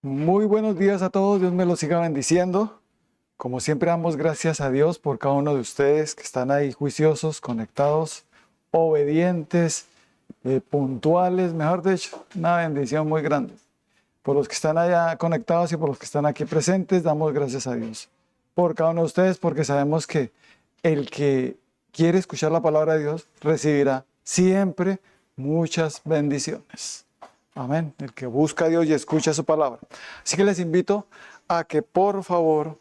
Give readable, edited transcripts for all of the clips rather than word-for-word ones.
Muy buenos días a todos, Dios me los siga bendiciendo. Como siempre damos gracias a Dios por cada uno de ustedes que están ahí juiciosos, conectados, obedientes, puntuales, mejor dicho, una bendición muy grande. Por los que están allá conectados y por los que están aquí presentes, damos gracias a Dios por cada uno de ustedes, porque sabemos que el que quiere escuchar la palabra de Dios recibirá siempre muchas bendiciones. Amén. El que busca a Dios y escucha su palabra. Así que les invito a que por favor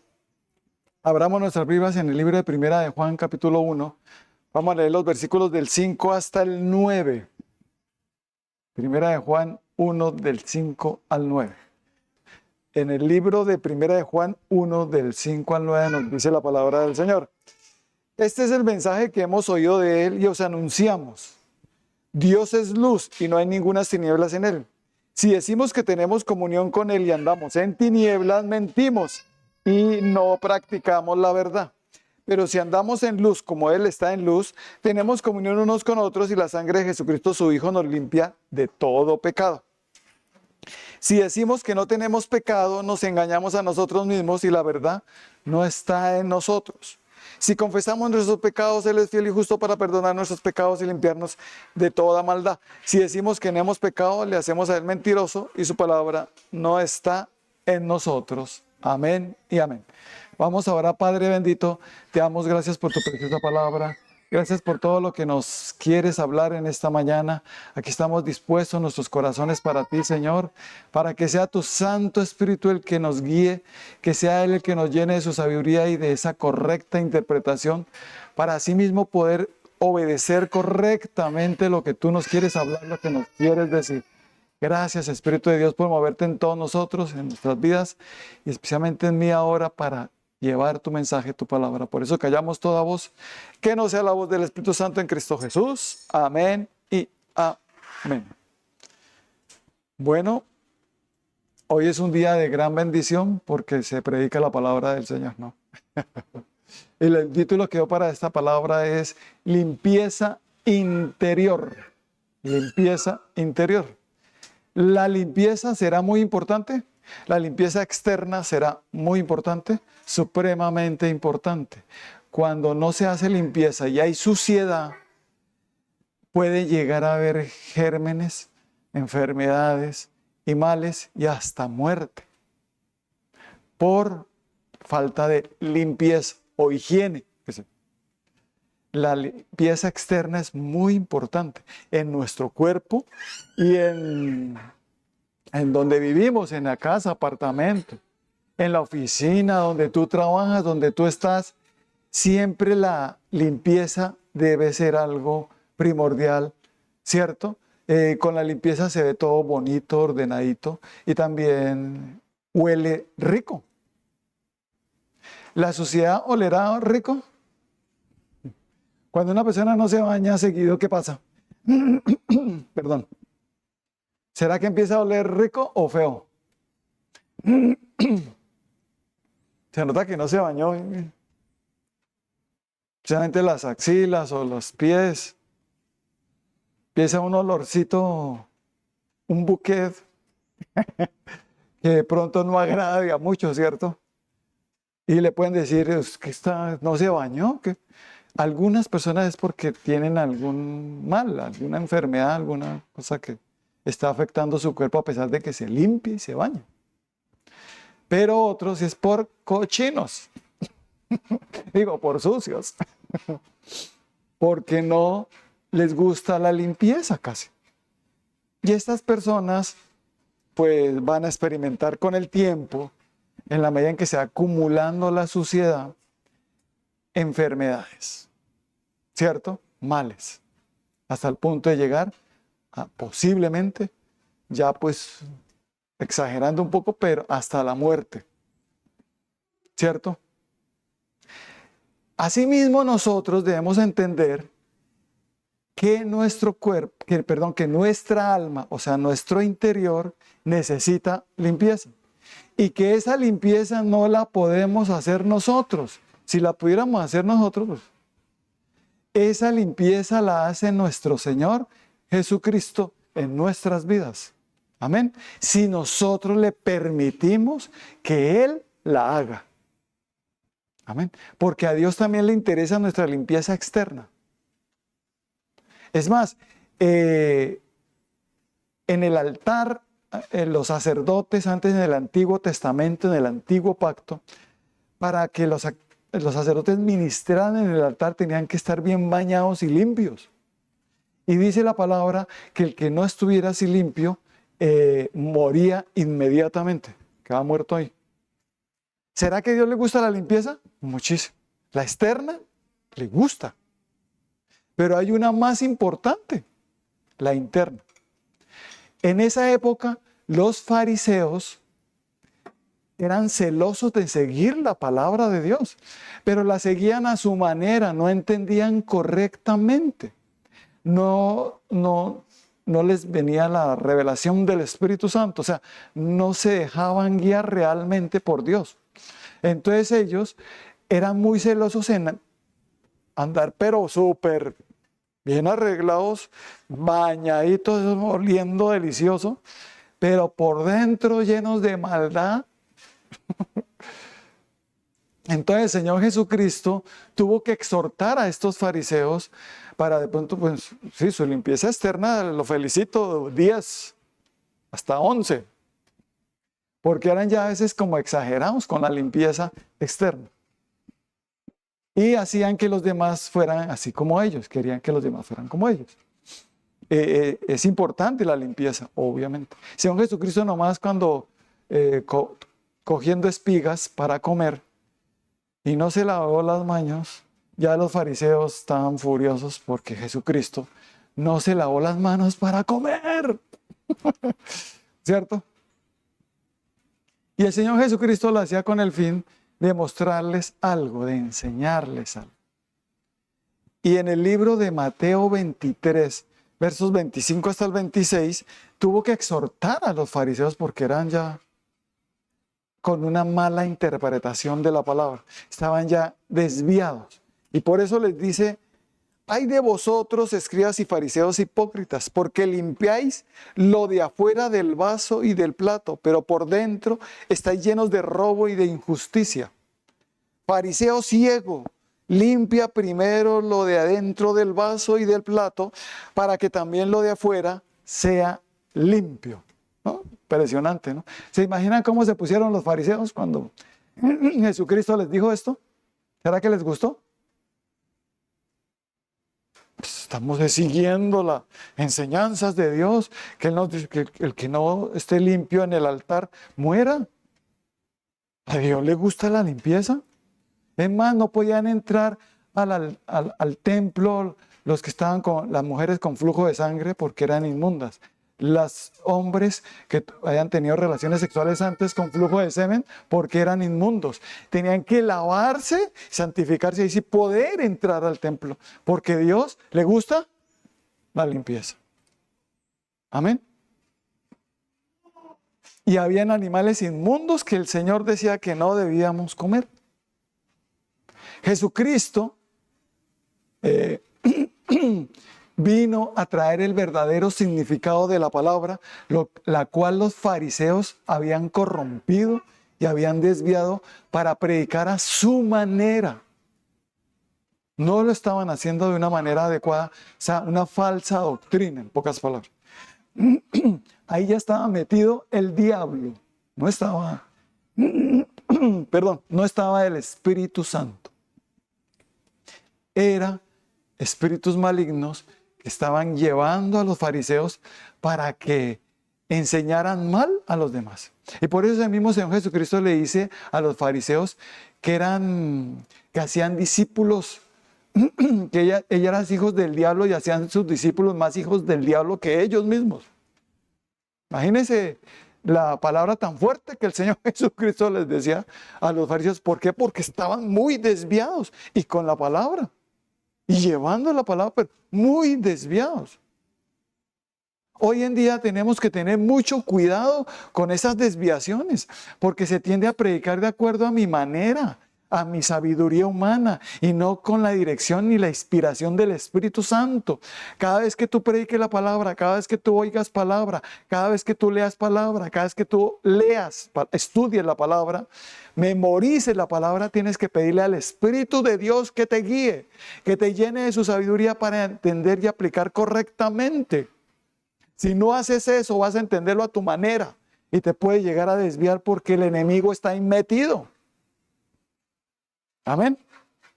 abramos nuestras Biblias en el libro de Primera de Juan, capítulo 1. Vamos a leer los versículos del 5 hasta el 9. Primera de Juan 1, del 5 al 9. En el libro de Primera de Juan 1, del 5 al 9 nos dice la palabra del Señor. Este es el mensaje que hemos oído de Él y os anunciamos. Dios es luz y no hay ninguna tinieblas en Él. Si decimos que tenemos comunión con Él y andamos en tinieblas, mentimos y no practicamos la verdad. Pero si andamos en luz como Él está en luz, tenemos comunión unos con otros y la sangre de Jesucristo, su Hijo, nos limpia de todo pecado. Si decimos que no tenemos pecado, nos engañamos a nosotros mismos y la verdad no está en nosotros. Si confesamos nuestros pecados, Él es fiel y justo para perdonar nuestros pecados y limpiarnos de toda maldad. Si decimos que no hemos pecado, le hacemos a Él mentiroso y su palabra no está en nosotros. Amén y amén. Vamos ahora, Padre bendito, te damos gracias por tu preciosa palabra. Gracias por todo lo que nos quieres hablar en esta mañana. Aquí estamos dispuestos nuestros corazones para ti, Señor, para que sea tu Santo Espíritu el que nos guíe, que sea Él el que nos llene de su sabiduría y de esa correcta interpretación, para asimismo poder obedecer correctamente lo que tú nos quieres hablar, lo que nos quieres decir. Gracias, Espíritu de Dios, por moverte en todos nosotros, en nuestras vidas, y especialmente en mí ahora para llevar tu mensaje, tu palabra. Por eso callamos toda voz, que no sea la voz del Espíritu Santo en Cristo Jesús. Amén y amén. Bueno, hoy es un día de gran bendición porque se predica la palabra del Señor, ¿no? El título que dio para esta palabra es limpieza interior. Limpieza interior. La limpieza será muy importante. La limpieza externa será muy importante, supremamente importante. Cuando no se hace limpieza y hay suciedad, puede llegar a haber gérmenes, enfermedades y males y hasta muerte por falta de limpieza o higiene. La limpieza externa es muy importante en nuestro cuerpo y en donde vivimos, en la casa, apartamento, en la oficina, donde tú trabajas, donde tú estás. Siempre la limpieza debe ser algo primordial, ¿cierto? Con la limpieza se ve todo bonito, ordenadito y también huele rico. ¿La suciedad olerá rico? Cuando una persona no se baña seguido, ¿qué pasa? Perdón. ¿Será que empieza a oler rico o feo? Se nota que no se bañó. Especialmente las axilas o los pies. Empieza un olorcito, un bouquet, que de pronto no agrada a muchos, ¿cierto? Y le pueden decir, es que no se bañó. ¿Qué? Algunas personas es porque tienen algún mal, alguna enfermedad, alguna cosa que está afectando su cuerpo a pesar de que se limpie y se baña. Pero otros es por cochinos. Digo, por sucios. Porque no les gusta la limpieza casi. Y estas personas pues van a experimentar con el tiempo, en la medida en que se va acumulando la suciedad, enfermedades, ¿cierto? Males, hasta el punto de llegar a posiblemente, ya pues exagerando un poco, pero hasta la muerte, ¿cierto? Asimismo nosotros debemos entender que nuestro cuerpo, que nuestra alma, o sea, nuestro interior necesita limpieza. Y que esa limpieza no la podemos hacer nosotros. Si la pudiéramos hacer nosotros, pues, esa limpieza la hace nuestro Señor Jesucristo en nuestras vidas. Amén. Si nosotros le permitimos que Él la haga. Amén. Porque a Dios también le interesa nuestra limpieza externa. Es más, en el altar, los sacerdotes antes en el Antiguo Testamento, en el Antiguo Pacto, para que los sacerdotes ministraran en el altar tenían que estar bien bañados y limpios. Y dice la palabra que el que no estuviera así limpio moría inmediatamente, quedaba muerto ahí. ¿Será que a Dios le gusta la limpieza? Muchísimo. La externa le gusta. Pero hay una más importante, la interna. En esa época, los fariseos eran celosos de seguir la palabra de Dios, pero la seguían a su manera, no entendían correctamente. No les venía la revelación del Espíritu Santo, o sea, no se dejaban guiar realmente por Dios. Entonces ellos eran muy celosos en andar, pero súper bien arreglados, bañaditos, oliendo delicioso, pero por dentro llenos de maldad. Entonces el Señor Jesucristo tuvo que exhortar a estos fariseos para de pronto, pues sí, su limpieza externa, lo felicito, 10 hasta 11, porque eran ya a veces como exagerados con la limpieza externa. Y hacían que los demás fueran así como ellos, querían que los demás fueran como ellos. Es importante la limpieza, obviamente. Señor Jesucristo nomás cuando cogiendo espigas para comer y no se lavó las manos, ya los fariseos estaban furiosos porque Jesucristo no se lavó las manos para comer. ¿Cierto? Y el Señor Jesucristo lo hacía con el fin de mostrarles algo, de enseñarles algo. Y en el libro de Mateo 23, versos 25 hasta el 26, tuvo que exhortar a los fariseos porque eran ya con una mala interpretación de la palabra. Estaban ya desviados. Y por eso les dice: ay de vosotros, escribas y fariseos hipócritas, porque limpiáis lo de afuera del vaso y del plato, pero por dentro estáis llenos de robo y de injusticia. Fariseo ciego, limpia primero lo de adentro del vaso y del plato, para que también lo de afuera sea limpio. ¿No? Impresionante, ¿no? ¿Se imaginan cómo se pusieron los fariseos cuando Jesucristo les dijo esto? ¿Será que les gustó? Estamos siguiendo las enseñanzas de Dios, que Él nos dice que el que no esté limpio en el altar muera. ¿A Dios le gusta la limpieza? Es más, no podían entrar al templo los que estaban con las mujeres con flujo de sangre porque eran inmundas. Los hombres que hayan tenido relaciones sexuales antes con flujo de semen porque eran inmundos. Tenían que lavarse, santificarse y así poder entrar al templo, porque a Dios le gusta la limpieza. Amén. Y habían animales inmundos que el Señor decía que no debíamos comer. Jesucristo vino a traer el verdadero significado de la palabra, la cual los fariseos habían corrompido y habían desviado para predicar a su manera. No lo estaban haciendo de una manera adecuada, o sea, una falsa doctrina, en pocas palabras. Ahí ya estaba metido el diablo, no estaba el Espíritu Santo. Era espíritus malignos que estaban llevando a los fariseos para que enseñaran mal a los demás. Y por eso el mismo Señor Jesucristo le dice a los fariseos que hacían discípulos, que ellos eran hijos del diablo y hacían sus discípulos más hijos del diablo que ellos mismos. Imagínense la palabra tan fuerte que el Señor Jesucristo les decía a los fariseos. ¿Por qué? Porque estaban muy desviados y con la palabra. Y llevando la palabra, pero muy desviados. Hoy en día tenemos que tener mucho cuidado con esas desviaciones, porque se tiende a predicar de acuerdo a mi manera, a mi sabiduría humana y no con la dirección ni la inspiración del Espíritu Santo. Cada vez que tú prediques la palabra, cada vez que tú oigas palabra, cada vez que tú leas palabra, cada vez que tú leas, estudies la palabra, memorices la palabra, tienes que pedirle al Espíritu de Dios que te guíe, que te llene de su sabiduría para entender y aplicar correctamente. Si no haces eso, vas a entenderlo a tu manera y te puede llegar a desviar porque el enemigo está ahí metido. Amén.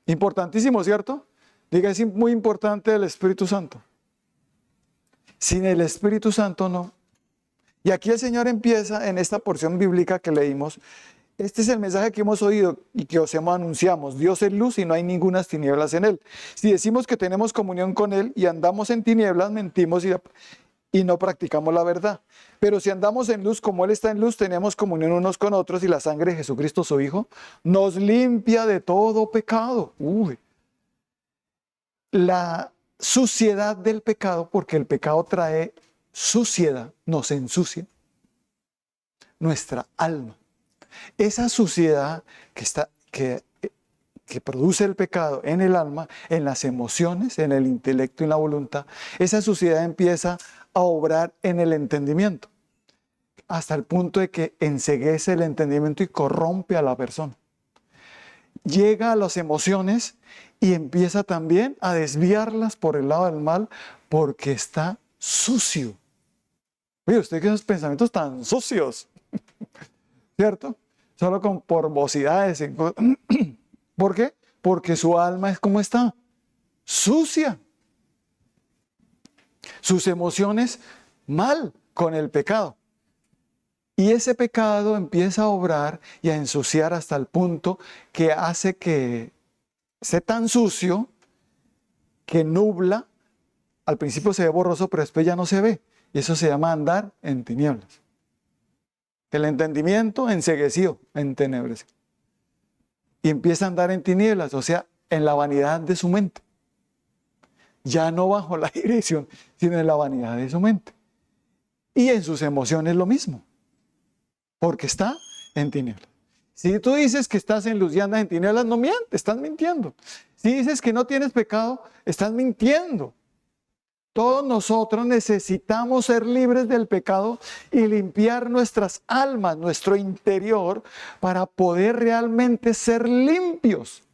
Importantísimo, ¿cierto? Diga, es muy importante el Espíritu Santo. Sin el Espíritu Santo no. Y aquí el Señor empieza en esta porción bíblica que leímos. Este es el mensaje que hemos oído y que os anunciamos. Dios es luz y no hay ninguna tinieblas en Él. Si decimos que tenemos comunión con Él y andamos en tinieblas, mentimos y no practicamos la verdad. Pero si andamos en luz como Él está en luz, tenemos comunión unos con otros y la sangre de Jesucristo, su Hijo, nos limpia de todo pecado. La suciedad del pecado, porque el pecado trae suciedad, nos ensucia nuestra alma. Esa suciedad que produce el pecado en el alma, en las emociones, en el intelecto y en la voluntad, esa suciedad empieza a obrar en el entendimiento, hasta el punto de que enceguece el entendimiento y corrompe a la persona. Llega a las emociones y empieza también a desviarlas por el lado del mal porque está sucio. Oye, usted que esos pensamientos tan sucios, ¿cierto? Solo con porbosidades. ¿Por qué? Porque su alma es como está, sucia. Sus emociones mal con el pecado. Y ese pecado empieza a obrar y a ensuciar hasta el punto que hace que esté tan sucio que nubla. Al principio se ve borroso, pero después ya no se ve. Y eso se llama andar en tinieblas. El entendimiento enceguecido, entenebrecido. Y empieza a andar en tinieblas, o sea, en la vanidad de su mente. Ya no bajo la dirección, sino en la vanidad de su mente. Y en sus emociones lo mismo, porque está en tinieblas. Si tú dices que estás en luz y andas en tinieblas, no mientes, estás mintiendo. Si dices que no tienes pecado, estás mintiendo. Todos nosotros necesitamos ser libres del pecado y limpiar nuestras almas, nuestro interior, para poder realmente ser limpios.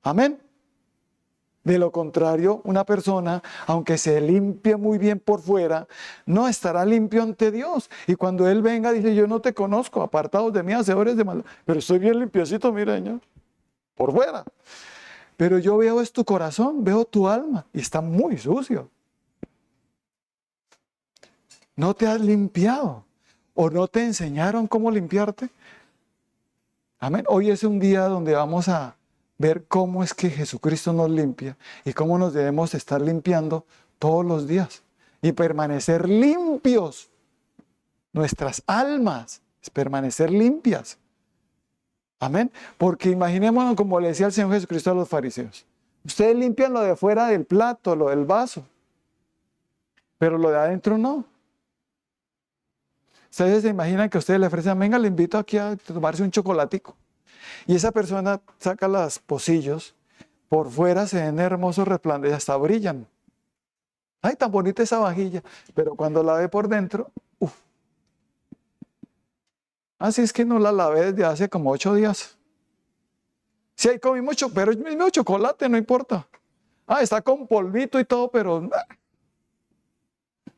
Amén. De lo contrario, una persona, aunque se limpie muy bien por fuera, no estará limpio ante Dios. Y cuando Él venga, dice, yo no te conozco, apartados de mí, hacedores de maldad. Pero estoy bien limpiecito, mira, Señor, por fuera. Pero yo veo es tu corazón, veo tu alma y está muy sucio. ¿No te has limpiado? ¿O no te enseñaron cómo limpiarte? Amén. Hoy es un día donde vamos a ver cómo es que Jesucristo nos limpia y cómo nos debemos estar limpiando todos los días y permanecer limpios. Nuestras almas, permanecer limpias. Amén. Porque imaginémonos como le decía el Señor Jesucristo a los fariseos. Ustedes limpian lo de fuera del plato, lo del vaso, pero lo de adentro no. Ustedes se imaginan que ustedes le ofrecen, venga, le invito aquí a tomarse un chocolatico. Y esa persona saca los pocillos, por fuera se ven hermosos resplandecientes, hasta brillan. Ay, tan bonita esa vajilla, pero cuando la ve por dentro, uff. Así es que no la lavé desde hace como 8 días. Sí, ahí comí mucho, pero es mismo chocolate, no importa. Ah, está con polvito y todo, pero...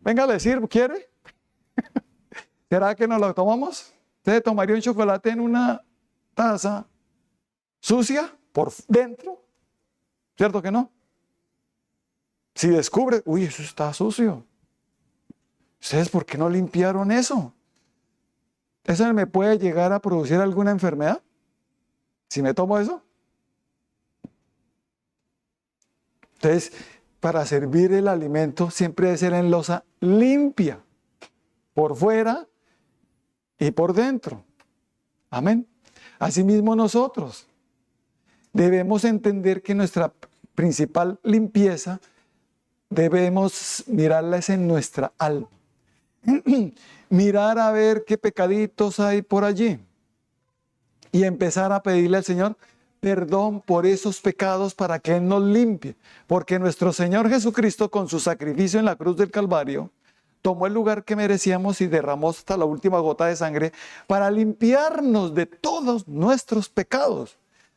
Venga a decir, ¿quiere? ¿Será que nos lo tomamos? ¿Usted tomaría un chocolate en una taza sucia por dentro? ¿Cierto que no? Si descubre, uy, eso está sucio. ¿Ustedes por qué no limpiaron eso? ¿Eso me puede llegar a producir alguna enfermedad? Si me tomo eso. Entonces, para servir el alimento siempre debe ser en loza limpia, por fuera y por dentro. Amén. Asimismo nosotros debemos entender que nuestra principal limpieza debemos mirarla es en nuestra alma. Mirar a ver qué pecaditos hay por allí. y empezar a pedirle al Señor perdón por esos pecados para que Él nos limpie. Porque nuestro Señor Jesucristo, con su sacrificio en la cruz del Calvario, tomó el lugar que merecíamos y derramó hasta la última gota de sangre para limpiarnos de todos nuestros pecados.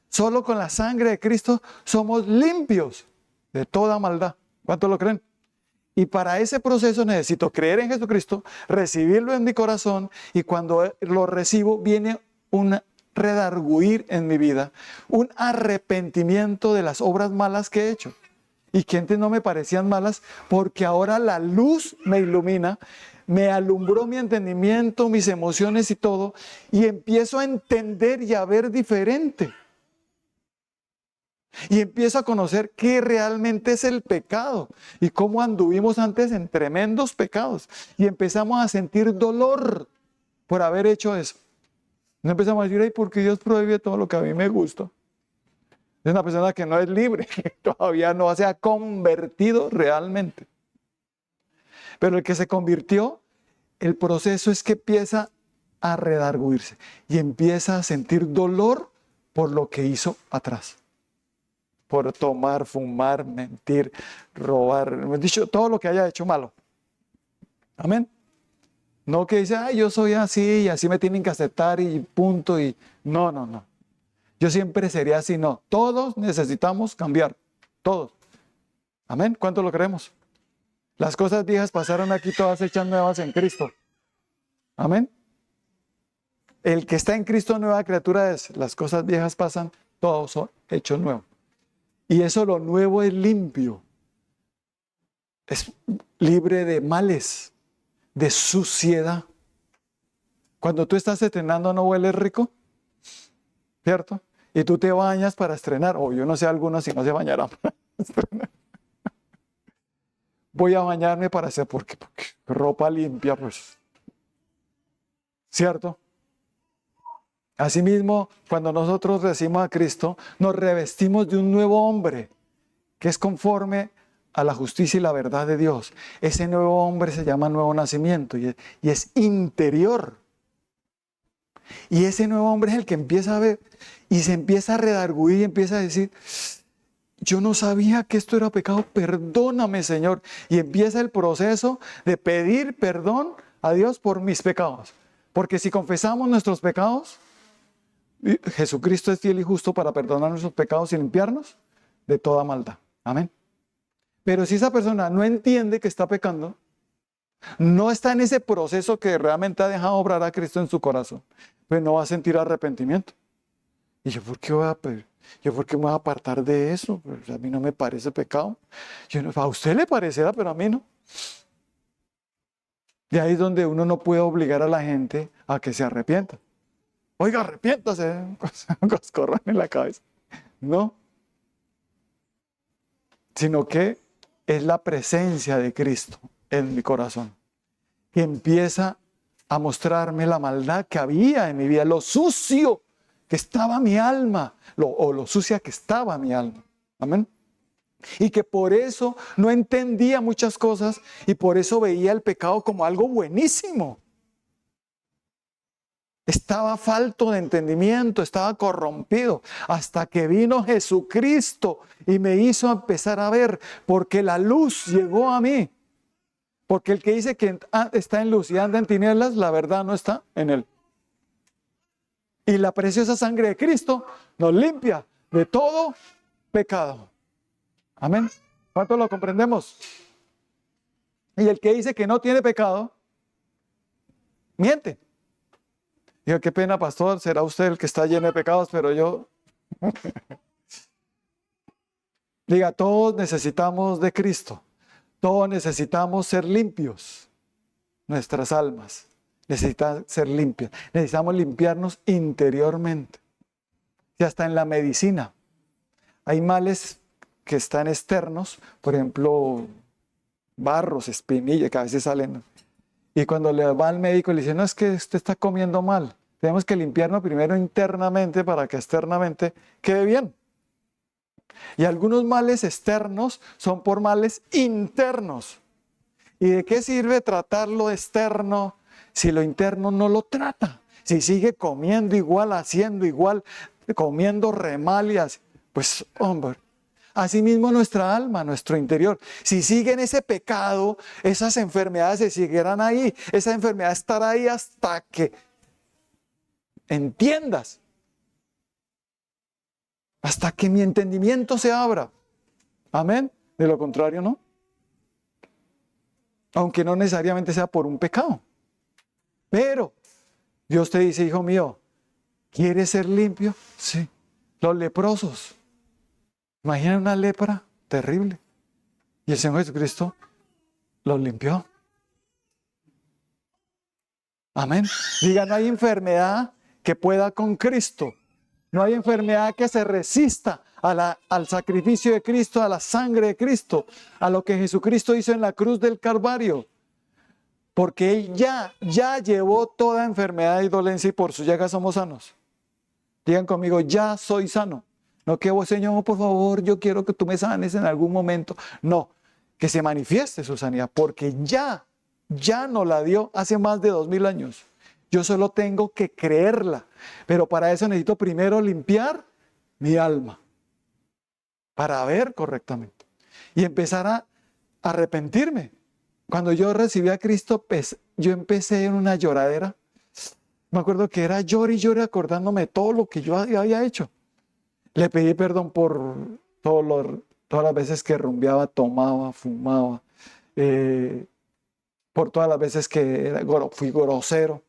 Solo con la sangre de Cristo somos limpios de toda maldad. ¿Cuántos lo creen? Y para ese proceso necesito creer en Jesucristo, recibirlo en mi corazón, y cuando lo recibo viene un redarguir en mi vida, un arrepentimiento de las obras malas que he hecho y que antes no me parecían malas, porque ahora la luz me ilumina, me alumbró mi entendimiento, mis emociones y todo, y empiezo a entender y a ver diferente. Y empiezo a conocer qué realmente es el pecado y cómo anduvimos antes en tremendos pecados. Y empezamos a sentir dolor por haber hecho eso. No empezamos a decir, ay, ¿por qué Dios prohíbe todo lo que a mí me gusta? Es una persona que no es libre, que todavía no se ha convertido realmente. Pero el que se convirtió, el proceso es que empieza a redarguirse y empieza a sentir dolor por lo que hizo atrás. Por tomar, fumar, mentir, robar, dicho, todo lo que haya hecho malo. Amén. No que dice, ay, yo soy así y así me tienen que aceptar y punto. Y no, no, no. Yo siempre sería así, no. Todos necesitamos cambiar. Todos. Amén. ¿Cuánto lo creemos? Las cosas viejas pasaron aquí, todas hechas nuevas en Cristo. Amén. El que está en Cristo, nueva criatura es. Las cosas viejas pasan, todos son hechos nuevos. Y eso, lo nuevo, es limpio. Es libre de males, de suciedad. Cuando tú estás estrenando, ¿no huele rico? ¿Cierto? Y tú te bañas para estrenar. O yo no sé, algunos si no se bañarán para estrenar. Voy a bañarme para hacer, porque ropa limpia, pues. ¿Cierto? Asimismo, cuando nosotros recibimos a Cristo, nos revestimos de un nuevo hombre, que es conforme a la justicia y la verdad de Dios. Ese nuevo hombre se llama nuevo nacimiento y es interior. Y ese nuevo hombre es el que empieza a ver y se empieza a redarguir y empieza a decir, yo no sabía que esto era pecado, perdóname, Señor. Y empieza el proceso de pedir perdón a Dios por mis pecados. Porque si confesamos nuestros pecados, Jesucristo es fiel y justo para perdonar nuestros pecados y limpiarnos de toda maldad. Amén. Pero si esa persona no entiende que está pecando, no está en ese proceso que realmente ha dejado obrar a Cristo en su corazón, pues no va a sentir arrepentimiento. ¿Y yo por qué me voy a apartar de eso? Pues a mí no me parece pecado. A usted le parecerá, pero a mí no. Y ahí es donde uno no puede obligar a la gente a que se arrepienta. Oiga, arrepiéntase, un coscorrón en la cabeza. No. Sino que es la presencia de Cristo en mi corazón, que empieza a mostrarme la maldad que había en mi vida, lo sucio que estaba mi alma, lo sucia que estaba mi alma. Amén. Y que por eso no entendía muchas cosas y por eso veía el pecado como algo buenísimo. Estaba falto de entendimiento, estaba corrompido, hasta que vino Jesucristo y me hizo empezar a ver, porque la luz llegó a mí. Porque el que dice que está en luz y anda en tinieblas, la verdad no está en él. Y la preciosa sangre de Cristo nos limpia de todo pecado. Amén. ¿Cuánto lo comprendemos? Y el que dice que no tiene pecado, miente. Digo, qué pena, pastor, será usted el que está lleno de pecados, pero yo... Diga, todos necesitamos de Cristo. Todos necesitamos ser limpios. Nuestras almas necesitan ser limpias. Necesitamos limpiarnos interiormente. Y hasta en la medicina. Hay males que están externos, por ejemplo, barros, espinillas, que a veces salen. Y cuando le va al médico le dice, no, es que usted está comiendo mal. Tenemos que limpiarnos primero internamente para que externamente quede bien. Y algunos males externos son por males internos. ¿Y de qué sirve tratar lo externo si lo interno no lo trata? Si sigue comiendo igual, haciendo igual, comiendo remalias, pues hombre, asimismo nuestra alma, nuestro interior, si sigue en ese pecado, esas enfermedades se seguirán ahí, esa enfermedad estará ahí hasta que entiendas, hasta que mi entendimiento se abra. Amén. De lo contrario, no. Aunque no necesariamente sea por un pecado. Pero Dios te dice, hijo mío, ¿quieres ser limpio? Sí. Los leprosos. Imagina una lepra terrible. Y el Señor Jesucristo los limpió. Amén. Diga, no hay enfermedad que pueda con Cristo. No hay enfermedad que se resista al sacrificio de Cristo, a la sangre de Cristo, a lo que Jesucristo hizo en la cruz del Calvario. Porque Él ya llevó toda enfermedad y dolencia y por su llaga somos sanos. Digan conmigo, ya soy sano. No que vos, Señor, por favor, yo quiero que tú me sanes en algún momento. No, que se manifieste su sanidad, porque ya nos la dio hace más de 2000 años. Yo solo tengo que creerla, pero para eso necesito primero limpiar mi alma, para ver correctamente y empezar a arrepentirme. Cuando yo recibí a Cristo, pues, yo empecé en una lloradera. Me acuerdo que era llore y llore acordándome de todo lo que yo había hecho. Le pedí perdón por todas las veces que rumbeaba, tomaba, fumaba, por todas las veces que fui grosero.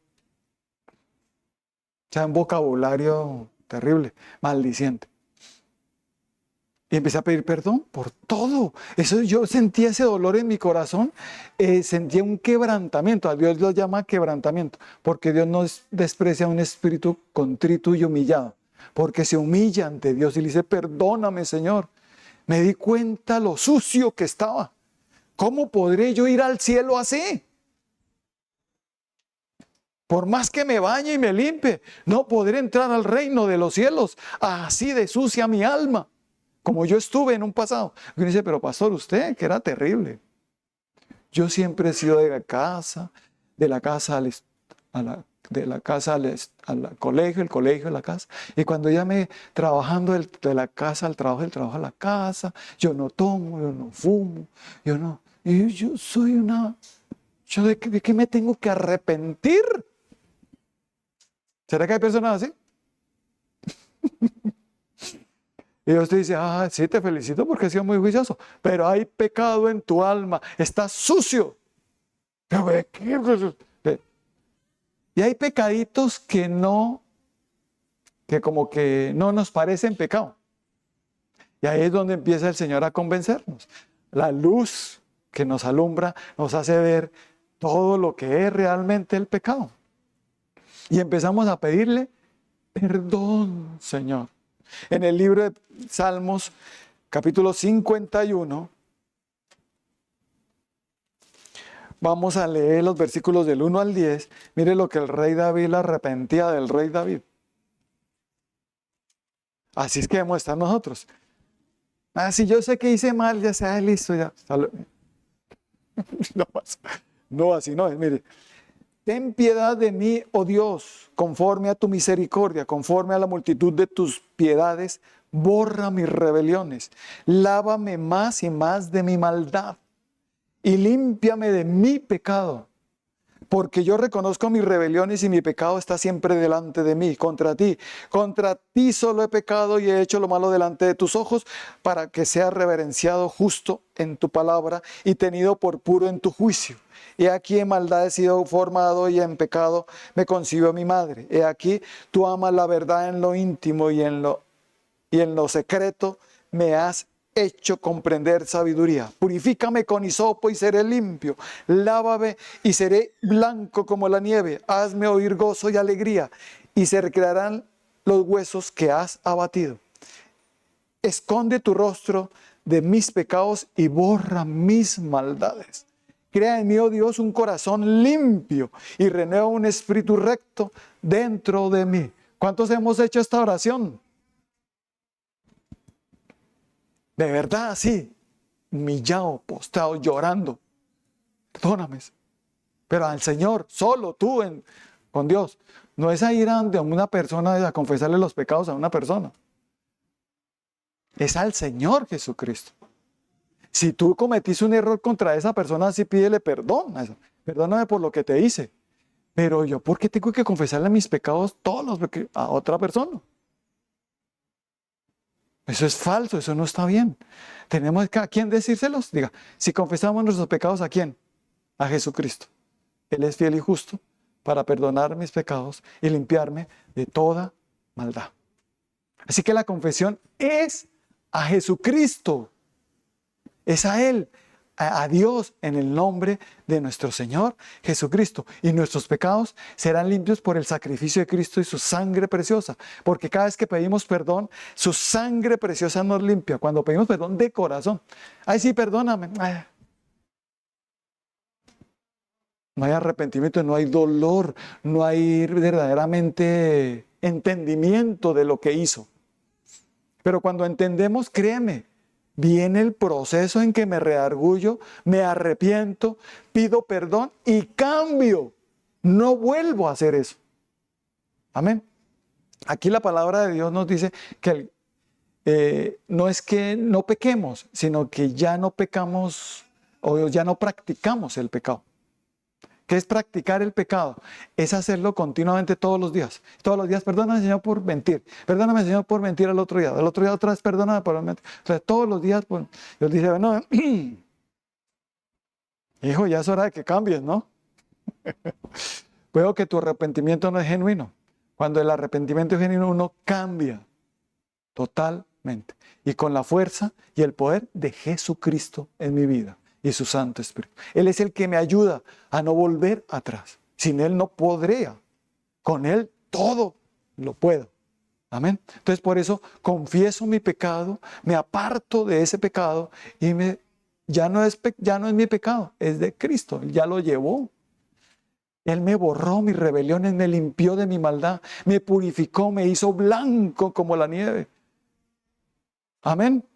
O sea, un vocabulario terrible, maldiciente. Y empecé a pedir perdón por todo. Eso, yo sentía ese dolor en mi corazón, sentía un quebrantamiento. A Dios lo llama quebrantamiento, porque Dios no desprecia un espíritu contrito y humillado. Porque se humilla ante Dios y le dice, perdóname, Señor. Me di cuenta lo sucio que estaba. ¿Cómo podré yo ir al cielo así? Por más que me bañe y me limpie, no podré entrar al reino de los cielos. Así de sucia mi alma, como yo estuve en un pasado. Y uno dice, pero pastor, usted, que era terrible. Yo siempre he sido de la casa al colegio, el colegio a la casa. Y cuando ya trabajando de la casa al trabajo, del trabajo a la casa, yo no tomo, yo no fumo, yo no. Y yo soy ¿de qué me tengo que arrepentir? ¿Será que hay personas así? Y Dios te dice, sí, te felicito porque has sido muy juicioso, pero hay pecado en tu alma, estás sucio. Y hay pecaditos que como que no nos parecen pecado. Y ahí es donde empieza el Señor a convencernos. La luz que nos alumbra nos hace ver todo lo que es realmente el pecado. Y empezamos a pedirle perdón, Señor. En el libro de Salmos, capítulo 51, vamos a leer los versículos del 1 al 10. Mire lo que el rey David, la arrepentía del rey David. Así es que debemos estar nosotros. Si yo sé que hice mal, ya sea listo, ya. No, así no es, mire. Ten piedad de mí, oh Dios, conforme a tu misericordia, conforme a la multitud de tus piedades, borra mis rebeliones, lávame más y más de mi maldad y límpiame de mi pecado, porque yo reconozco mis rebeliones y mi pecado está siempre delante de mí, contra ti solo he pecado y he hecho lo malo delante de tus ojos, para que sea reverenciado justo en tu palabra y tenido por puro en tu juicio. He aquí en maldad he sido formado y en pecado me concibió mi madre. He aquí tú amas la verdad en lo íntimo y en lo secreto me has hecho comprender sabiduría. Purifícame con hisopo y seré limpio. Lávame y seré blanco como la nieve. Hazme oír gozo y alegría y se recrearán los huesos que has abatido. Esconde tu rostro de mis pecados y borra mis maldades. Crea en mí, oh Dios, un corazón limpio y renueva un espíritu recto dentro de mí. ¿Cuántos hemos hecho esta oración? De verdad, sí. Humillado, postrado, llorando. pero al Señor, solo tú con Dios. No es a ir a una persona a confesarle los pecados a una persona. Es al Señor Jesucristo. Si tú cometiste un error contra esa persona, sí pídele perdón. Perdóname por lo que te hice. Pero yo, ¿por qué tengo que confesarle mis pecados todos a otra persona? Eso es falso, eso no está bien. Tenemos a quién decírselos. Diga, si confesamos nuestros pecados, ¿a quién? A Jesucristo. Él es fiel y justo para perdonar mis pecados y limpiarme de toda maldad. Así que la confesión es a Jesucristo. Es a Él, a Dios, en el nombre de nuestro Señor Jesucristo. Y nuestros pecados serán limpios por el sacrificio de Cristo y su sangre preciosa. Porque cada vez que pedimos perdón, su sangre preciosa nos limpia. Cuando pedimos perdón de corazón. Ay, sí, perdóname. Ay. No hay arrepentimiento, no hay dolor, no hay verdaderamente entendimiento de lo que hizo. Pero cuando entendemos, créeme, viene el proceso en que me redargullo, me arrepiento, pido perdón y cambio. No vuelvo a hacer eso. Amén. Aquí la palabra de Dios nos dice que no es que no pequemos, sino que ya no pecamos o ya no practicamos el pecado. ¿Qué es practicar el pecado? Es hacerlo continuamente todos los días. Todos los días, perdóname, Señor, por mentir. Perdóname, Señor, por mentir al otro día. El otro día otra vez, perdóname por mentir. O sea, todos los días, pues, Dios dice, bueno, hijo, ya es hora de que cambies, ¿no? Veo que tu arrepentimiento no es genuino. Cuando el arrepentimiento es genuino, uno cambia totalmente. Y con la fuerza y el poder de Jesucristo en mi vida. Y su Santo Espíritu. Él es el que me ayuda a no volver atrás. Sin Él no podría. Con Él todo lo puedo. Amén. Entonces por eso confieso mi pecado, me aparto de ese pecado y ya no es mi pecado, es de Cristo. Él ya lo llevó. Él me borró mis rebeliones, me limpió de mi maldad, me purificó, me hizo blanco como la nieve. Amén.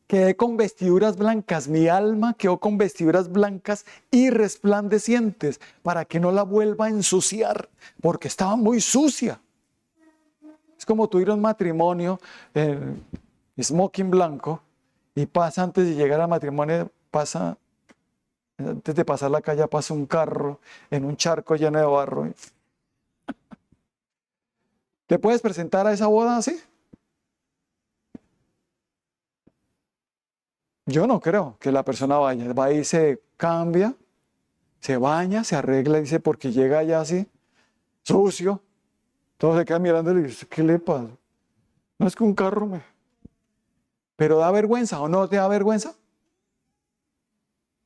Quedé con vestiduras blancas, mi alma quedó con vestiduras blancas y resplandecientes para que no la vuelva a ensuciar, porque estaba muy sucia. Es como tú ir a un matrimonio, smoking blanco, y pasa antes de llegar al matrimonio, antes de pasar la calle, pasa un carro en un charco lleno de barro. ¿Te puedes presentar a esa boda así? Yo no creo que la persona vaya. Va y se cambia, se baña, se arregla, dice, porque llega allá así, sucio. Todos se quedan mirando y dicen, ¿qué le pasa? No es que un carro me... Pero ¿da vergüenza o no te da vergüenza?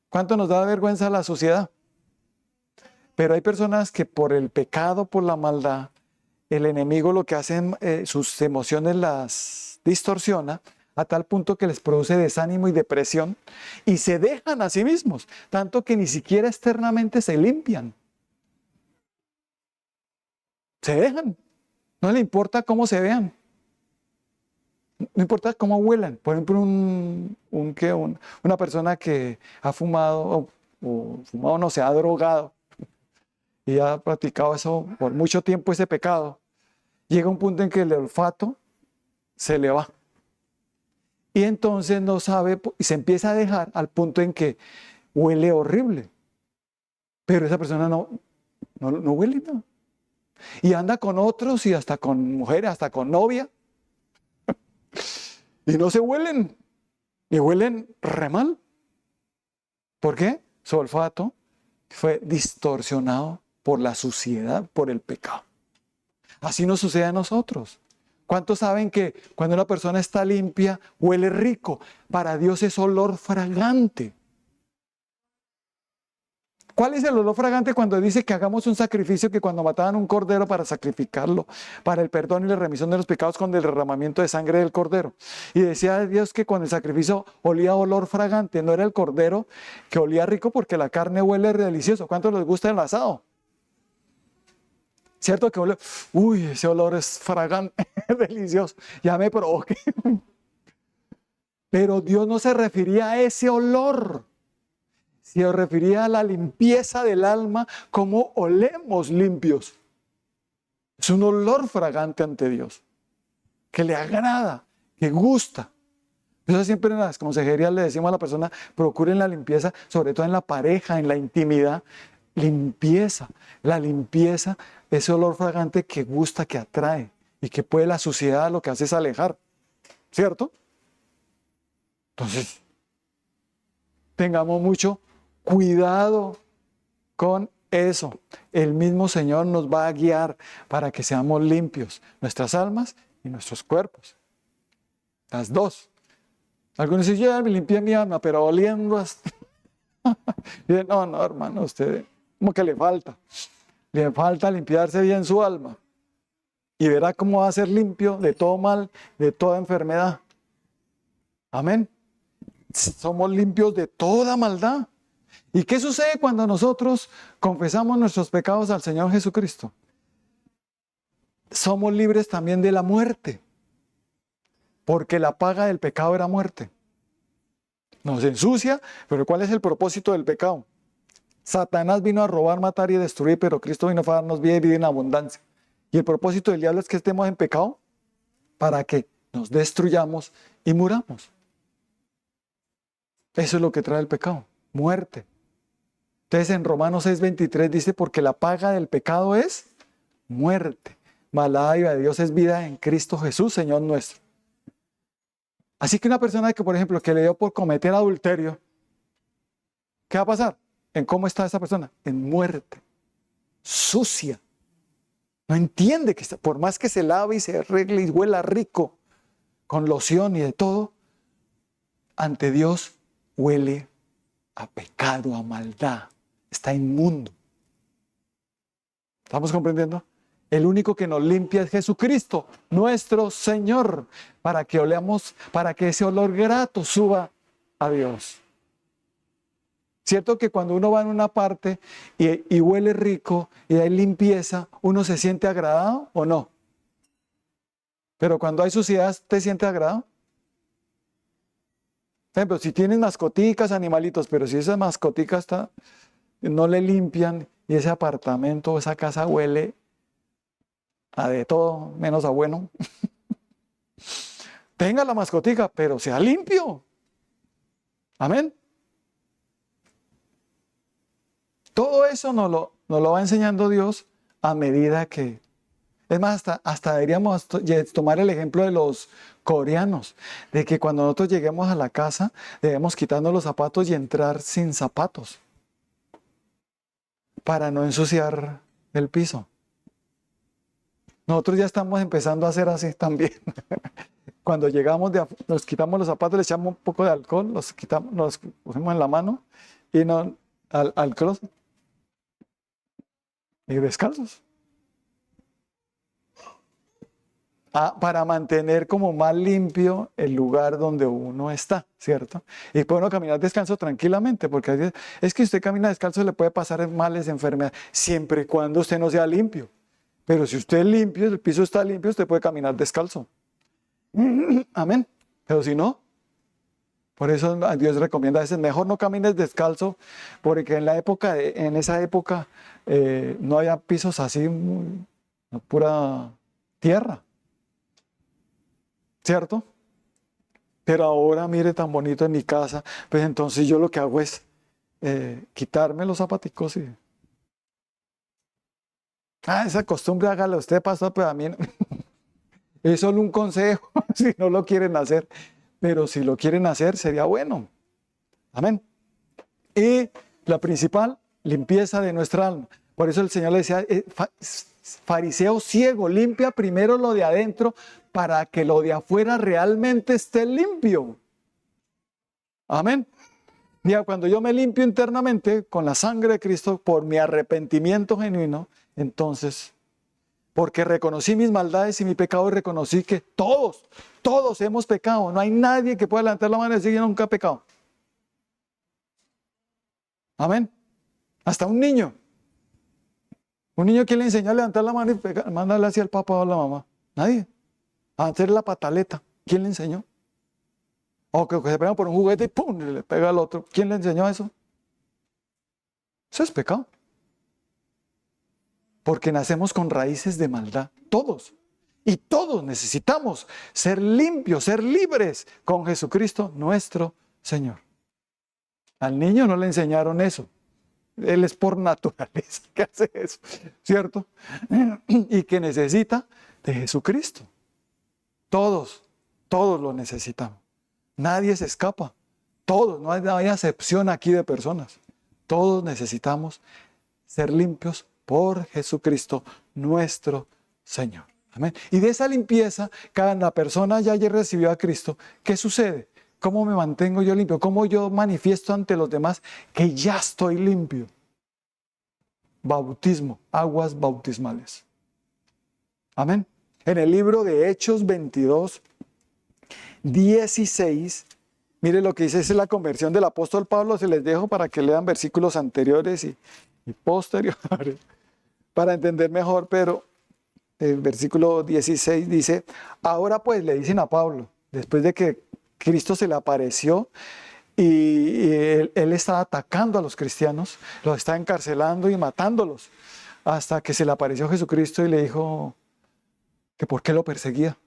¿Cuánto nos da vergüenza la suciedad? Pero hay personas que por el pecado, por la maldad, el enemigo lo que hace, sus emociones las distorsiona, a tal punto que les produce desánimo y depresión y se dejan a sí mismos, tanto que ni siquiera externamente se limpian. Se dejan. No le importa cómo se vean. No importa cómo huelan. Por ejemplo, una persona que ha fumado o no se ha drogado y ha practicado eso por mucho tiempo, ese pecado, llega un punto en que el olfato se le va. Y entonces no sabe, y se empieza a dejar al punto en que huele horrible. Pero esa persona no huele nada. Y anda con otros y hasta con mujeres, hasta con novia. Y no se huelen. Y huelen re mal. ¿Por qué? Su olfato fue distorsionado por la suciedad, por el pecado. Así nos sucede a nosotros. ¿Cuántos saben que cuando una persona está limpia, huele rico? Para Dios es olor fragante. ¿Cuál es el olor fragante cuando dice que hagamos un sacrificio, que cuando mataban un cordero para sacrificarlo, para el perdón y la remisión de los pecados con el derramamiento de sangre del cordero? Y decía Dios que con el sacrificio olía olor fragante, no era el cordero que olía rico porque la carne huele delicioso. ¿Cuántos les gusta el asado? ¿Cierto que huele? Uy, ese olor es fragante, delicioso. Ya me provoqué. Pero Dios no se refería a ese olor, se refería a la limpieza del alma, como olemos limpios. Es un olor fragante ante Dios, que le agrada, que gusta. Por eso siempre en las consejerías le decimos a la persona, procuren la limpieza, sobre todo en la pareja, en la intimidad. Limpieza. La limpieza, ese olor fragante que gusta, que atrae, y que puede la suciedad lo que hace es alejar. ¿Cierto? Entonces, tengamos mucho cuidado con eso. El mismo Señor nos va a guiar para que seamos limpios, nuestras almas y nuestros cuerpos. Las dos. Algunos dicen, yo ya me limpié mi alma, pero oliendo hasta... No, no, hermano, usted como que le falta limpiarse bien su alma. Y verá cómo va a ser limpio de todo mal, de toda enfermedad. Amén. Somos limpios de toda maldad. ¿Y qué sucede cuando nosotros confesamos nuestros pecados al Señor Jesucristo? Somos libres también de la muerte, porque la paga del pecado era muerte. Nos ensucia, pero ¿cuál es el propósito del pecado? Satanás vino a robar, matar y destruir, pero Cristo vino a darnos vida y vida en abundancia. Y el propósito del diablo es que estemos en pecado para que nos destruyamos y muramos. Eso es lo que trae el pecado, muerte. Entonces en Romanos 6:23 dice, porque la paga del pecado es muerte, mas la dádiva de Dios es vida en Cristo Jesús, Señor nuestro. Así que una persona que, por ejemplo, que le dio por cometer adulterio, ¿qué va a pasar? ¿En cómo está esa persona? En muerte, sucia. No entiende que por más que se lave y se arregle y huela rico, con loción y de todo, ante Dios huele a pecado, a maldad. Está inmundo. ¿Estamos comprendiendo? El único que nos limpia es Jesucristo, nuestro Señor, para que oleamos, para que ese olor grato suba a Dios. ¿Cierto que cuando uno va en una parte y huele rico y hay limpieza, uno se siente agradado o no? Pero cuando hay suciedad, ¿te sientes agradado? Por ejemplo, si tienes mascoticas, animalitos, pero si esa mascotica no le limpian y ese apartamento, esa casa huele a de todo, menos a bueno. Tenga la mascotica, pero sea limpio. Amén. Todo eso nos lo va enseñando Dios a medida que... Es más, hasta deberíamos tomar el ejemplo de los coreanos, de que cuando nosotros lleguemos a la casa, debemos quitarnos los zapatos y entrar sin zapatos, para no ensuciar el piso. Nosotros ya estamos empezando a hacer así también. Cuando llegamos, nos quitamos los zapatos, le echamos un poco de alcohol, los quitamos, los cogemos en la mano y al closet. Y descalzos. Para mantener como más limpio el lugar donde uno está, ¿cierto? Y puede uno caminar descalzo tranquilamente, porque es que usted camina descalzo le puede pasar males, enfermedades, siempre y cuando usted no sea limpio. Pero si usted es limpio, el piso está limpio, usted puede caminar descalzo. Amén. Pero si no, por eso Dios recomienda a veces, mejor no camines descalzo, porque en esa época no había pisos así, pura tierra. ¿Cierto? Pero ahora, mire, tan bonito en mi casa, pues entonces yo lo que hago es quitarme los zapaticos y... esa costumbre hágala usted, pastor, pero a mí no. Es solo un consejo, si no lo quieren hacer. Pero si lo quieren hacer, sería bueno. Amén. Y la principal, limpieza de nuestra alma. Por eso el Señor le decía, fariseo ciego, limpia primero lo de adentro para que lo de afuera realmente esté limpio. Amén. Mira, cuando yo me limpio internamente con la sangre de Cristo por mi arrepentimiento genuino, entonces, porque reconocí mis maldades y mi pecado y reconocí que todos hemos pecado. No hay nadie que pueda levantar la mano y decir yo nunca he pecado. Amén. Hasta un niño. Un niño que le enseñó a levantar la mano y mandarle hacia el papá o a la mamá. Nadie. A hacer la pataleta. ¿Quién le enseñó? O que se pegan por un juguete y ¡pum! Le pega al otro. ¿Quién le enseñó eso? Eso es pecado. Porque nacemos con raíces de maldad, todos. Y todos necesitamos ser limpios, ser libres con Jesucristo nuestro Señor. Al niño no le enseñaron eso. Él es por naturaleza que hace eso, ¿cierto? Y que necesita de Jesucristo. Todos lo necesitamos. Nadie se escapa. Todos, no hay excepción aquí de personas. Todos necesitamos ser limpios por Jesucristo nuestro Señor. Amén. Y de esa limpieza, cada persona ya recibió a Cristo. ¿Qué sucede? ¿Cómo me mantengo yo limpio? ¿Cómo yo manifiesto ante los demás que ya estoy limpio? Bautismo, aguas bautismales. Amén. En el libro de Hechos 22, 16, mire lo que dice, es la conversión del apóstol Pablo. Se les dejo para que lean versículos anteriores y posteriores para entender mejor, pero el versículo 16 dice, ahora pues le dicen a Pablo, después de que Cristo se le apareció y él estaba atacando a los cristianos, los estaba encarcelando y matándolos, hasta que se le apareció Jesucristo y le dijo que por qué lo perseguía.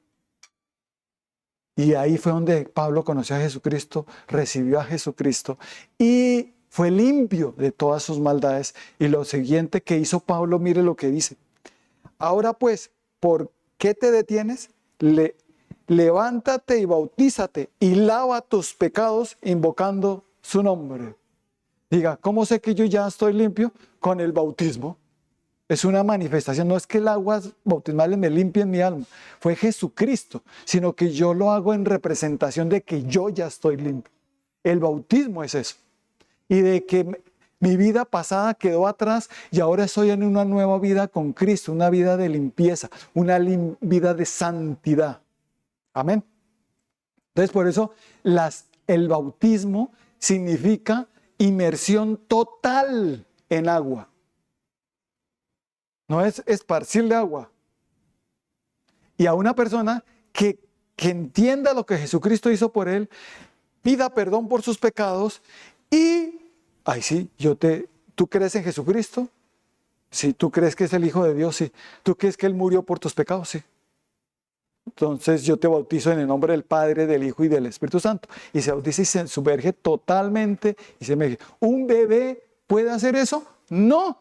Y ahí fue donde Pablo conoció a Jesucristo, recibió a Jesucristo y fue limpio de todas sus maldades. Y lo siguiente que hizo Pablo, mire lo que dice. Ahora pues, ¿por qué te detienes? Levántate y bautízate y lava tus pecados invocando su nombre. Diga, ¿cómo sé que yo ya estoy limpio? Con el bautismo. Es una manifestación, no es que el agua bautismal me limpie mi alma, fue Jesucristo, sino que yo lo hago en representación de que yo ya estoy limpio. El bautismo es eso. Y de que mi vida pasada quedó atrás y ahora estoy en una nueva vida con Cristo, una vida de limpieza, una vida de santidad. Amén. Entonces por eso el bautismo significa inmersión total en agua. No es esparcirle agua. Y a una persona que entienda lo que Jesucristo hizo por él, pida perdón por sus pecados y, ay sí, ¿tú crees en Jesucristo? Sí, ¿tú crees que es el Hijo de Dios? Sí. ¿Tú crees que Él murió por tus pecados? Sí. Entonces yo te bautizo en el nombre del Padre, del Hijo y del Espíritu Santo. Y se bautiza y se sumerge totalmente y se emerge. ¿Un bebé puede hacer eso? No.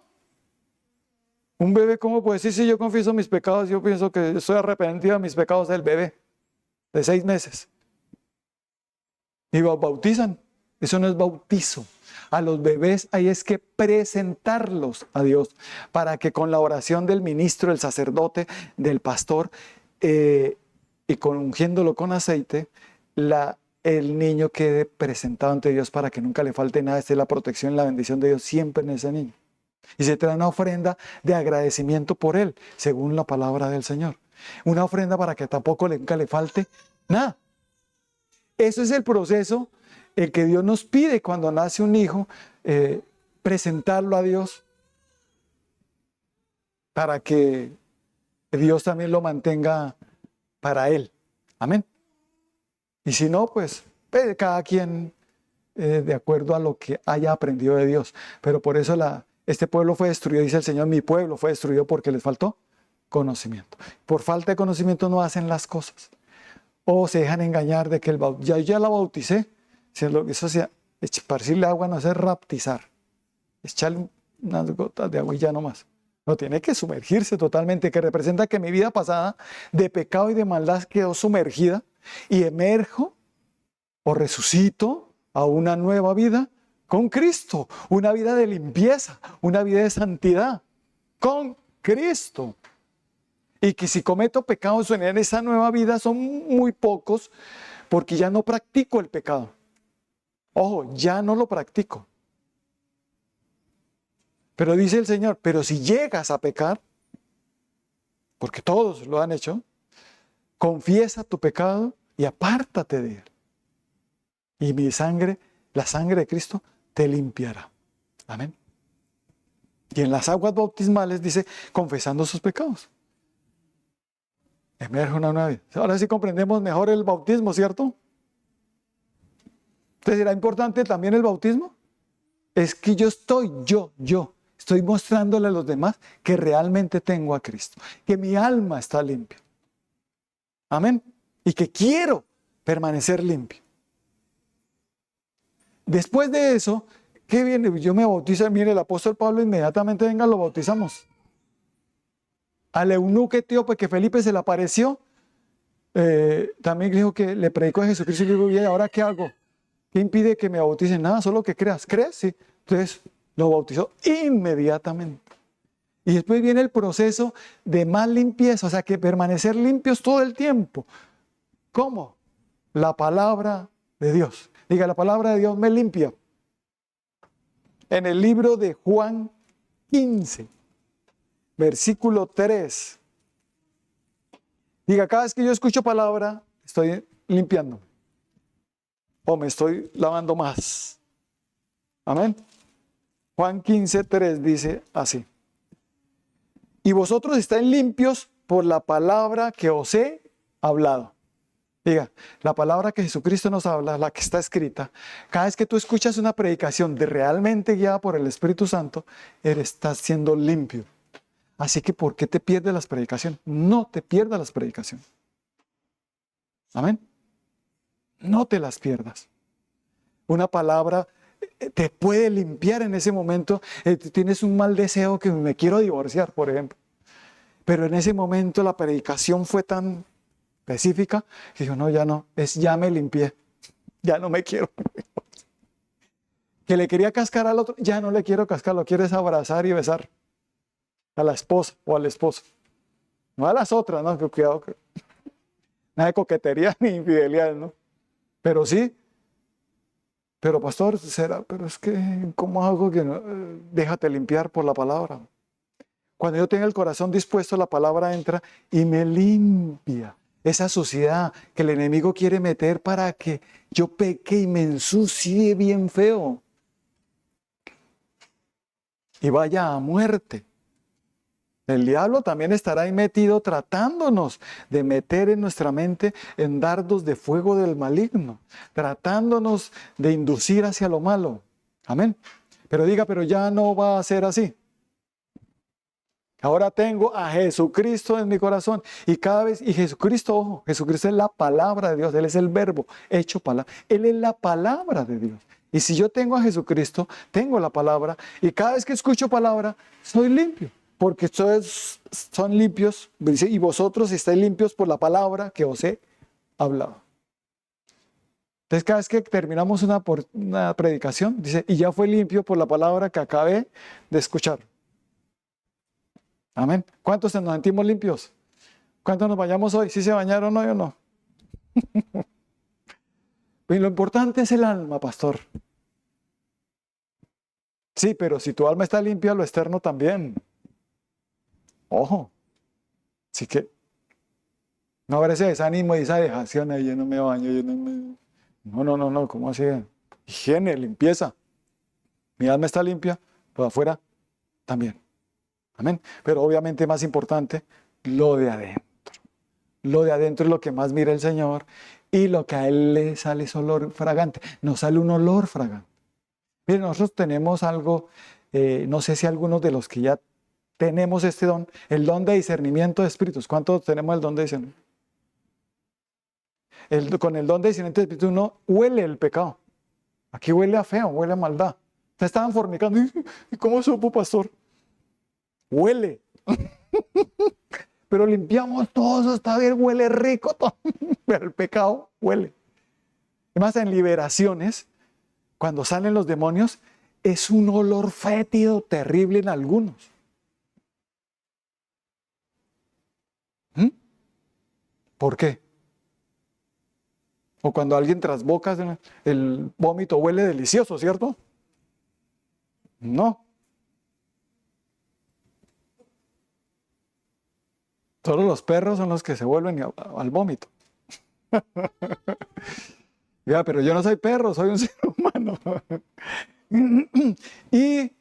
Un bebé, ¿cómo puede decir si yo confieso mis pecados? Yo pienso que estoy arrepentido de mis pecados del bebé de 6 meses. Y los bautizan. Eso no es bautizo. A los bebés hay es que presentarlos a Dios para que con la oración del ministro, del sacerdote, del pastor y ungiéndolo con aceite, el niño quede presentado ante Dios para que nunca le falte nada. Esta es la protección y la bendición de Dios siempre en ese niño. Y se trae una ofrenda de agradecimiento por él, según la palabra del Señor. Una ofrenda para que tampoco nunca le falte nada. Eso es el proceso el que Dios nos pide cuando nace un hijo, presentarlo a Dios para que Dios también lo mantenga para él. Amén. Y si no, pues cada quien de acuerdo a lo que haya aprendido de Dios. Pero por eso este pueblo fue destruido, dice el Señor, mi pueblo fue destruido porque les faltó conocimiento. Por falta de conocimiento no hacen las cosas. O se dejan engañar de que ya la bauticé. Eso sea, esparcirle agua no es raptizar. Echarle unas gotas de agua y ya no más. No, tiene que sumergirse totalmente, que representa que mi vida pasada de pecado y de maldad quedó sumergida y emerjo o resucito a una nueva vida con Cristo, una vida de limpieza, una vida de santidad con Cristo. Y que si cometo pecados en esa nueva vida son muy pocos porque ya no practico el pecado. Ojo, ya no lo practico. Pero dice el Señor, pero si llegas a pecar, porque todos lo han hecho, confiesa tu pecado y apártate de él. Y mi sangre, la sangre de Cristo, te limpiará. Amén. Y en las aguas bautismales dice, confesando sus pecados. Emerge una nueva vida. Ahora sí comprendemos mejor el bautismo, ¿cierto? Entonces, ¿será importante también el bautismo? Es que yo estoy mostrándole a los demás que realmente tengo a Cristo, que mi alma está limpia. Amén. Y que quiero permanecer limpio. Después de eso, ¿qué viene? Yo me bautizo, mire, el apóstol Pablo inmediatamente, venga, lo bautizamos. Al eunuco etíope que Felipe se le apareció, también dijo que le predicó a Jesucristo y le dijo, ¿y ahora qué hago? ¿Qué impide que me bauticen? Nada, solo que creas. ¿Crees? Sí. Entonces lo bautizó inmediatamente. Y después viene el proceso de más limpieza, o sea, que permanecer limpios todo el tiempo. ¿Cómo? La palabra de Dios. Diga, la palabra de Dios me limpia. En el libro de Juan 15, versículo 3. Diga, cada vez que yo escucho palabra, estoy limpiando. O me estoy lavando más. Amén. Juan 15, 3 dice así. Y vosotros estáis limpios por la palabra que os he hablado. Diga, la palabra que Jesucristo nos habla, la que está escrita, cada vez que tú escuchas una predicación de realmente guiada por el Espíritu Santo, estás siendo limpio. Así que, ¿por qué te pierdes las predicaciones? No te pierdas las predicaciones. Amén. No te las pierdas. Una palabra te puede limpiar en ese momento. Tienes un mal deseo que me quiero divorciar, por ejemplo. Pero en ese momento la predicación fue tan específica que dijo, no, ya me limpié. Ya no me quiero. Que le quería cascar al otro, ya no le quiero cascar, lo quieres abrazar y besar. A la esposa o al esposo. No a las otras, no, que cuidado. Nada de coquetería ni infidelidad, ¿no? Pero sí. Pero pastor, será, pero es que, ¿cómo hago que no? Déjate limpiar por la palabra. Cuando yo tenga el corazón dispuesto, la palabra entra y me limpia. Esa suciedad que el enemigo quiere meter para que yo peque y me ensucie bien feo. Y vaya a muerte. El diablo también estará ahí metido tratándonos de meter en nuestra mente en dardos de fuego del maligno, tratándonos de inducir hacia lo malo. Amén. Pero diga, pero ya no va a ser así. Ahora tengo a Jesucristo en mi corazón y cada vez, y Jesucristo, ojo, Jesucristo es la palabra de Dios, Él es el verbo hecho palabra, Él es la palabra de Dios. Y si yo tengo a Jesucristo, tengo la palabra y cada vez que escucho palabra, soy limpio. Porque ustedes son limpios, dice, y vosotros estáis limpios por la palabra que os he hablado. Entonces, cada vez que terminamos una predicación, dice, y ya fue limpio por la palabra que acabé de escuchar. Amén. ¿Cuántos nos sentimos limpios? ¿Cuántos nos bañamos hoy? ¿Sí se bañaron hoy o no? Y lo importante es el alma, pastor. Sí, pero si tu alma está limpia, lo externo también. Ojo, así que no habrá ese desánimo y esa dejación ahí, yo no me baño, no, ¿cómo así? Higiene, limpieza. Mi alma está limpia, pues afuera también. Amén. Pero obviamente más importante, lo de adentro. Lo de adentro es lo que más mira el Señor y lo que a Él le sale es olor fragante. Nos sale un olor fragante. Miren, nosotros tenemos algo, no sé si algunos de los que ya tenemos este don, el don de discernimiento de espíritus. ¿Cuántos tenemos el don de discernimiento? Con el don de discernimiento de espíritus uno huele el pecado. Aquí huele a feo, huele a maldad. Ustedes estaban fornicando. ¿Y cómo supo, pastor? Huele. Pero limpiamos todo eso, está bien, huele rico todo. Pero el pecado huele. Además, en liberaciones, cuando salen los demonios, es un olor fétido terrible en algunos. ¿Por qué? O cuando alguien trasboca, el vómito huele delicioso, ¿cierto? No. Solo los perros son los que se vuelven al vómito. Ya, pero yo no soy perro, soy un ser humano. Y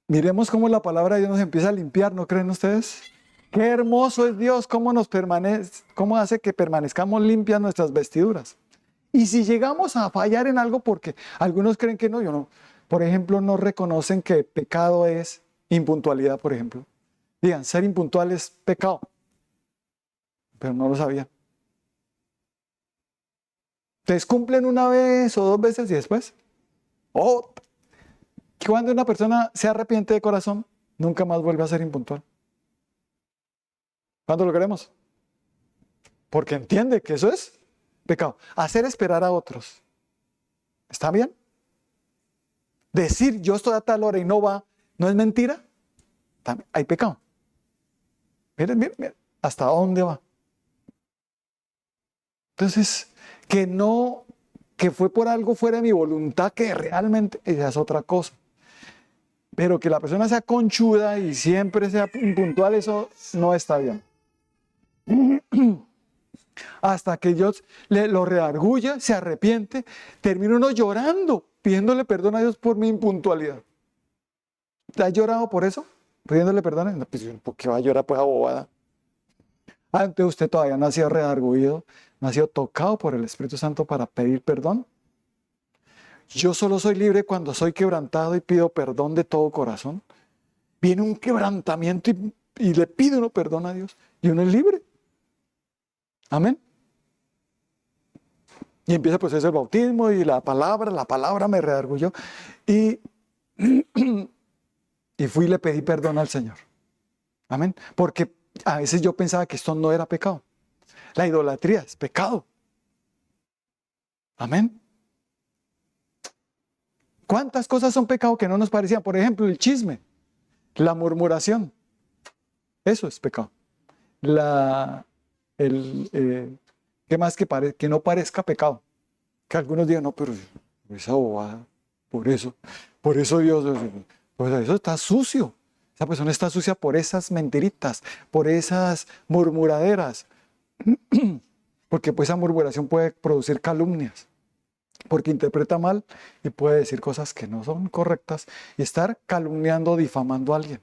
miremos cómo la palabra de Dios nos empieza a limpiar, ¿no creen ustedes? Qué hermoso es Dios, cómo hace que permanezcamos limpias nuestras vestiduras. Y si llegamos a fallar en algo, porque algunos creen que no, yo no, por ejemplo, no reconocen que pecado es impuntualidad, por ejemplo. Digan, ser impuntual es pecado, pero no lo sabían. Entonces cumplen una vez o 2 veces y después, oh, cuando una persona se arrepiente de corazón, nunca más vuelve a ser impuntual. ¿Cuándo lo queremos? Porque entiende que eso es pecado. Hacer esperar a otros. ¿Está bien? Decir yo estoy a tal hora y no va, ¿no es mentira? También hay pecado. Miren, miren, miren, ¿hasta dónde va? Entonces, que fue por algo fuera de mi voluntad, que realmente esa es otra cosa. Pero que la persona sea conchuda y siempre sea impuntual, eso no está bien. Hasta que Dios lo redarguya, se arrepiente, termina uno llorando, pidiéndole perdón a Dios por mi impuntualidad. ¿Te has llorado por eso? Pidiéndole perdón. No, pues, ¿por qué va a llorar pues a bobada? Antes usted todavía no ha sido redarguido, no ha sido tocado por el Espíritu Santo para pedir perdón. Yo solo soy libre cuando soy quebrantado y pido perdón de todo corazón. Viene un quebrantamiento y le pide uno perdón a Dios y uno es libre. Amén. Y empieza el proceso del bautismo y la palabra me redarguyó. Y fui y le pedí perdón al Señor. Amén. Porque a veces yo pensaba que esto no era pecado. La idolatría es pecado. Amén. ¿Cuántas cosas son pecado que no nos parecían? Por ejemplo, el chisme, la murmuración. Eso es pecado. ¿Qué más que no parezca pecado? Que algunos digan, no, pero esa bobada, por eso Dios, pues eso está sucio. Esa persona está sucia por esas mentiritas, por esas murmuraderas. Porque pues esa murmuración puede producir calumnias. Porque interpreta mal y puede decir cosas que no son correctas y estar calumniando, difamando a alguien.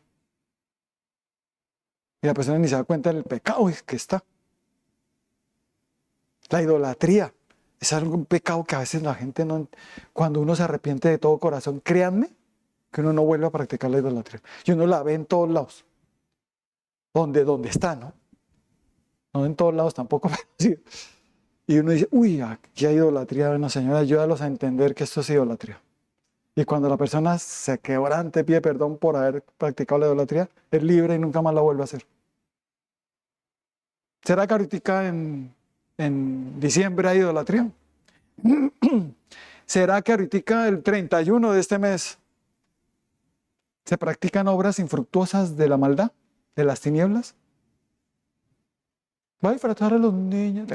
Y la persona ni se da cuenta del pecado que está. La idolatría es un pecado que a veces la gente no... Cuando uno se arrepiente de todo corazón, créanme que uno no vuelve a practicar la idolatría. Y uno la ve en todos lados. Donde está, ¿no? No en todos lados tampoco. Sí. Y uno dice, uy, aquí hay idolatría. Bueno, Señor, ayúdalos a entender que esto es idolatría. Y cuando la persona se quebrante, pide perdón por haber practicado la idolatría, es libre y nunca más la vuelve a hacer. ¿Será que ahorita en diciembre hay idolatría? ¿Será que ahorita el 31 de este mes se practican obras infructuosas de la maldad, de las tinieblas? Va a disfrazar a los niños.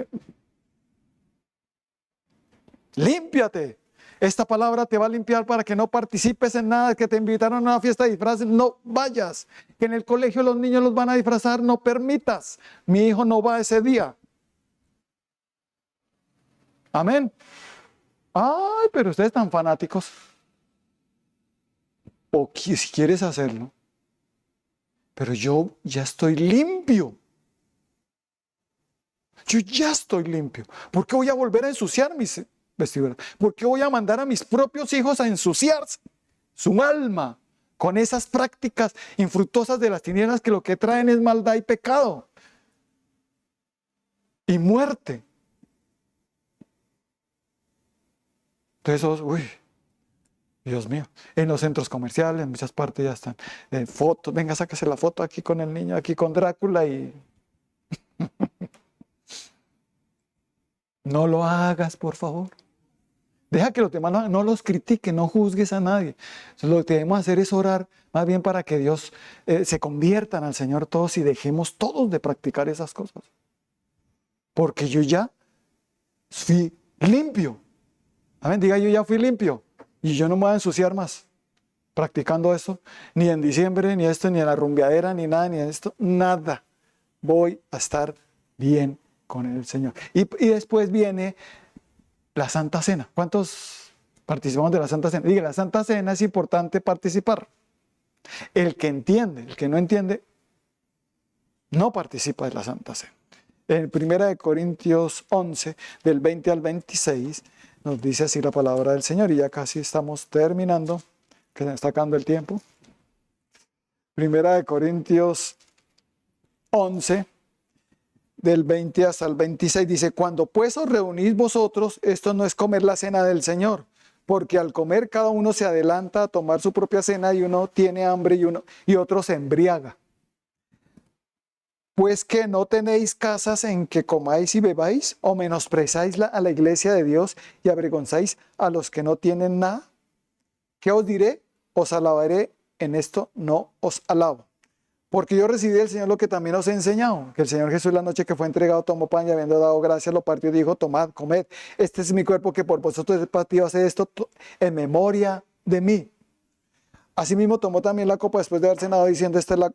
Límpiate. Esta palabra te va a limpiar para que no participes en nada, que te invitaron a una fiesta de disfraces, no vayas. Que en el colegio los niños los van a disfrazar, no permitas. Mi hijo no va ese día. Amén. Ay, pero ustedes están fanáticos. O si quieres hacerlo. Pero yo ya estoy limpio. Yo ya estoy limpio. ¿Por qué voy a volver a ensuciar mis vestiduras? ¿Por qué voy a mandar a mis propios hijos a ensuciarse su alma con esas prácticas infructuosas de las tinieblas que lo que traen es maldad y pecado y muerte? Entonces, uy, Dios mío, en los centros comerciales, en muchas partes ya están fotos. Venga, sáquese la foto aquí con el niño, aquí con Drácula y... No lo hagas, por favor. Deja que los demás no los critiquen, no juzgues a nadie. Entonces, lo que debemos hacer es orar más bien para que Dios se conviertan al Señor todos y dejemos todos de practicar esas cosas. Porque yo ya fui limpio. Amén, diga, yo ya fui limpio y yo no me voy a ensuciar más practicando esto, ni en diciembre, ni esto, ni en la rumbeadera, ni nada, ni en esto, nada. Voy a estar bien con el Señor. Y después viene la Santa Cena. ¿Cuántos participamos de la Santa Cena? Diga, la Santa Cena es importante participar. El que entiende, el que no entiende, no participa de la Santa Cena. En 1 Corintios 11, del 20 al 26, nos dice así la palabra del Señor, y ya casi estamos terminando. que se me está acabando el tiempo. Primera de Corintios 11, del 20 hasta el 26, dice: cuando pues os reunís vosotros, esto no es comer la cena del Señor, porque al comer cada uno se adelanta a tomar su propia cena, y uno tiene hambre y otro se embriaga. Pues que no tenéis casas en que comáis y bebáis, o menosprezáis a la iglesia de Dios y avergonzáis a los que no tienen nada. ¿Qué os diré? Os alabaré, en esto no os alabo. Porque yo recibí del Señor lo que también os he enseñado, que el Señor Jesús la noche que fue entregado tomó pan y habiendo dado gracias lo partió y dijo: tomad, comed, este es mi cuerpo que por vosotros es partido, haced esto en memoria de mí. Asimismo tomó también la copa después de haber cenado, diciendo: esta es la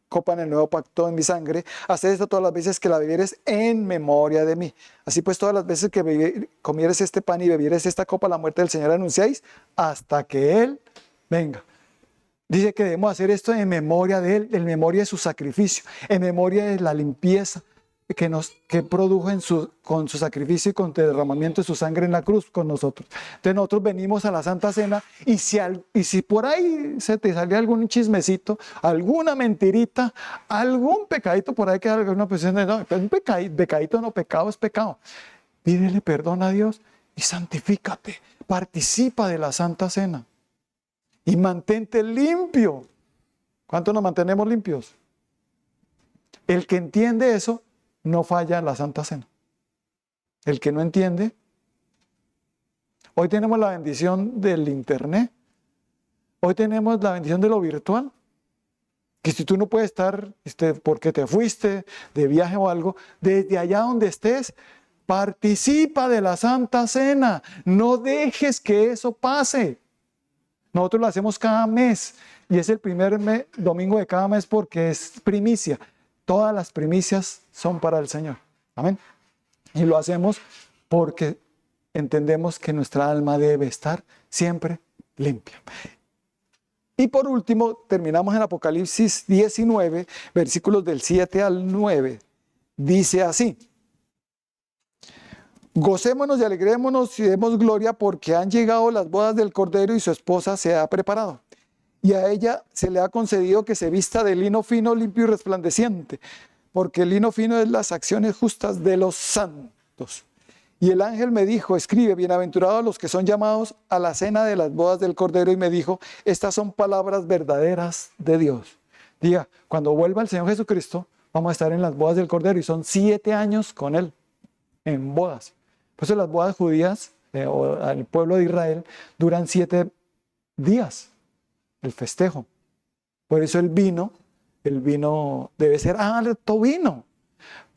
copa en el nuevo pacto en mi sangre, haced esto todas las veces que la bebieres en memoria de mí. Así pues, todas las veces que comieres este pan y bebieres esta copa, la muerte del Señor anunciáis hasta que Él venga. Dice que debemos hacer esto en memoria de Él, en memoria de su sacrificio, en memoria de la limpieza que produjo con su sacrificio y con el derramamiento de su sangre en la cruz con nosotros. Entonces nosotros venimos a la Santa Cena y si por ahí se te sale algún chismecito, alguna mentirita, algún pecadito por ahí que alguna persona, no, un pecadito no, pecado es pecado. Pídele perdón a Dios y santifícate, participa de la Santa Cena. Y mantente limpio. ¿Cuánto nos mantenemos limpios? El que entiende eso no falla en la Santa Cena. El que no entiende. Hoy tenemos la bendición del internet. Hoy tenemos la bendición de lo virtual. Que si tú no puedes estar porque te fuiste de viaje o algo, desde allá donde estés, participa de la Santa Cena. No dejes que eso pase. Nosotros lo hacemos cada mes y es el primer domingo de cada mes porque es primicia. Todas las primicias son para el Señor. Amén. Y lo hacemos porque entendemos que nuestra alma debe estar siempre limpia. Y por último, terminamos en Apocalipsis 19, versículos del 7 al 9. Dice así: gocémonos y alegrémonos y demos gloria porque han llegado las bodas del Cordero y su esposa se ha preparado. Y a ella se le ha concedido que se vista de lino fino, limpio y resplandeciente, porque el lino fino es las acciones justas de los santos. Y el ángel me dijo: escribe, bienaventurados los que son llamados a la cena de las bodas del Cordero. Y me dijo: estas son palabras verdaderas de Dios. Diga, cuando vuelva el Señor Jesucristo, vamos a estar en las bodas del Cordero y son 7 años con Él en bodas. Por eso las bodas judías o al pueblo de Israel duran 7 días, el festejo. Por eso el vino debe ser alto vino,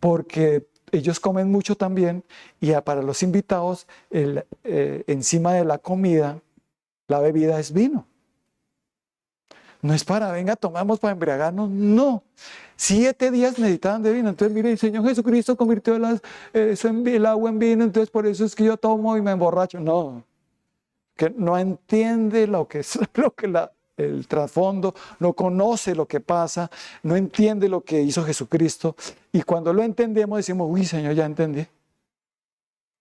porque ellos comen mucho también y para los invitados encima de la comida, la bebida es vino. No es para, venga, tomamos para embriagarnos, no. 7 días necesitaban de vino. Entonces, mire, el Señor Jesucristo convirtió el agua en vino, entonces por eso es que yo tomo y me emborracho. No, que no entiende lo que es el trasfondo, no conoce lo que pasa, no entiende lo que hizo Jesucristo. Y cuando lo entendemos decimos: uy, Señor, ya entendí.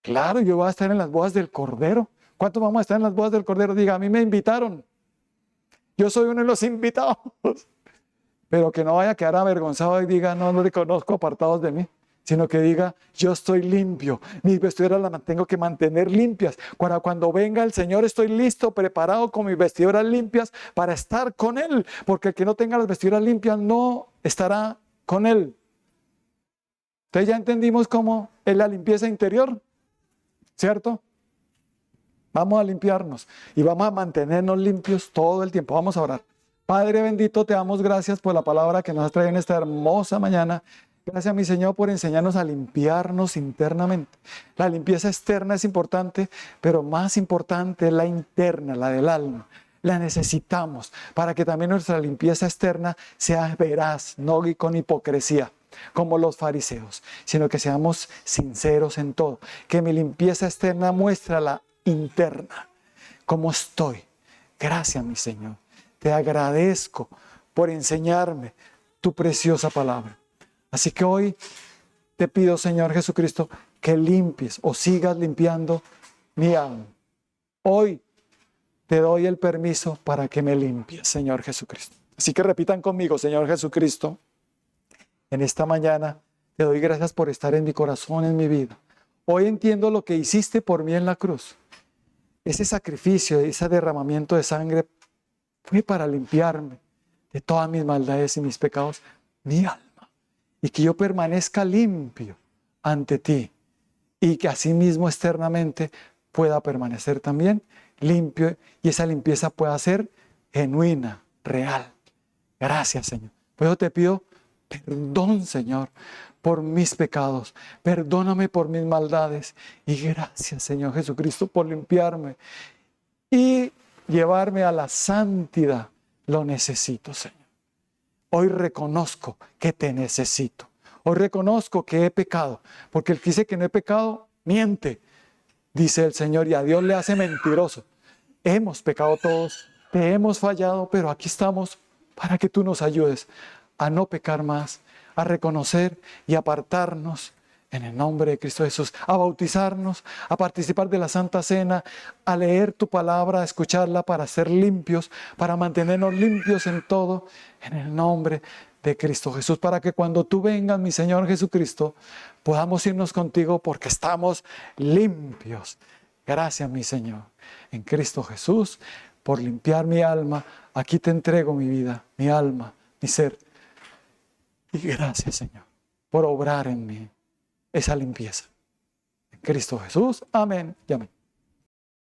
Claro, yo voy a estar en las bodas del Cordero. ¿Cuántos vamos a estar en las bodas del Cordero? Diga, a mí me invitaron. Yo soy uno de los invitados, pero que no vaya a quedar avergonzado y diga: no le conozco, apartados de mí, sino que diga: yo estoy limpio, mis vestiduras las tengo que mantener limpias. Cuando venga el Señor estoy listo, preparado con mis vestiduras limpias para estar con Él, porque el que no tenga las vestiduras limpias no estará con Él. Entonces ya entendimos cómo es la limpieza interior, ¿cierto? Vamos a limpiarnos y vamos a mantenernos limpios todo el tiempo. Vamos a orar. Padre bendito, te damos gracias por la palabra que nos has traído en esta hermosa mañana. Gracias, mi Señor, por enseñarnos a limpiarnos internamente. La limpieza externa es importante, pero más importante es la interna, la del alma. La necesitamos para que también nuestra limpieza externa sea veraz, no con hipocresía, como los fariseos, sino que seamos sinceros en todo. Que mi limpieza externa muestre la interna, cómo estoy. Gracias, mi Señor. Te agradezco por enseñarme tu preciosa palabra. Así que hoy te pido, Señor Jesucristo, que limpies o sigas limpiando mi alma. Hoy te doy el permiso para que me limpies, Señor Jesucristo. Así que repitan conmigo: Señor Jesucristo, en esta mañana te doy gracias por estar en mi corazón, en mi vida. Hoy entiendo lo que hiciste por mí en la cruz. Ese sacrificio, ese derramamiento de sangre fue para limpiarme de todas mis maldades y mis pecados, mi alma, y que yo permanezca limpio ante ti, y que asimismo externamente pueda permanecer también limpio, y esa limpieza pueda ser genuina, real. Gracias, Señor. Por eso te pido perdón, Señor, por mis pecados. Perdóname por mis maldades. Y gracias, Señor Jesucristo, por limpiarme y llevarme a la santidad. Lo necesito, Señor. Hoy reconozco que te necesito. Hoy reconozco que he pecado, porque el que dice que no he pecado, miente, dice el Señor, y a Dios le hace mentiroso. Hemos pecado todos, te hemos fallado, pero aquí estamos para que tú nos ayudes a no pecar más, a reconocer y apartarnos en el nombre de Cristo Jesús, a bautizarnos, a participar de la Santa Cena, a leer tu palabra, a escucharla para ser limpios, para mantenernos limpios en todo, en el nombre de Cristo Jesús, para que cuando tú vengas, mi Señor Jesucristo, podamos irnos contigo porque estamos limpios. Gracias, mi Señor, en Cristo Jesús, por limpiar mi alma. Aquí te entrego mi vida, mi alma, mi ser. Y gracias, Señor, por obrar en mí esa limpieza. En Cristo Jesús. Amén y amén.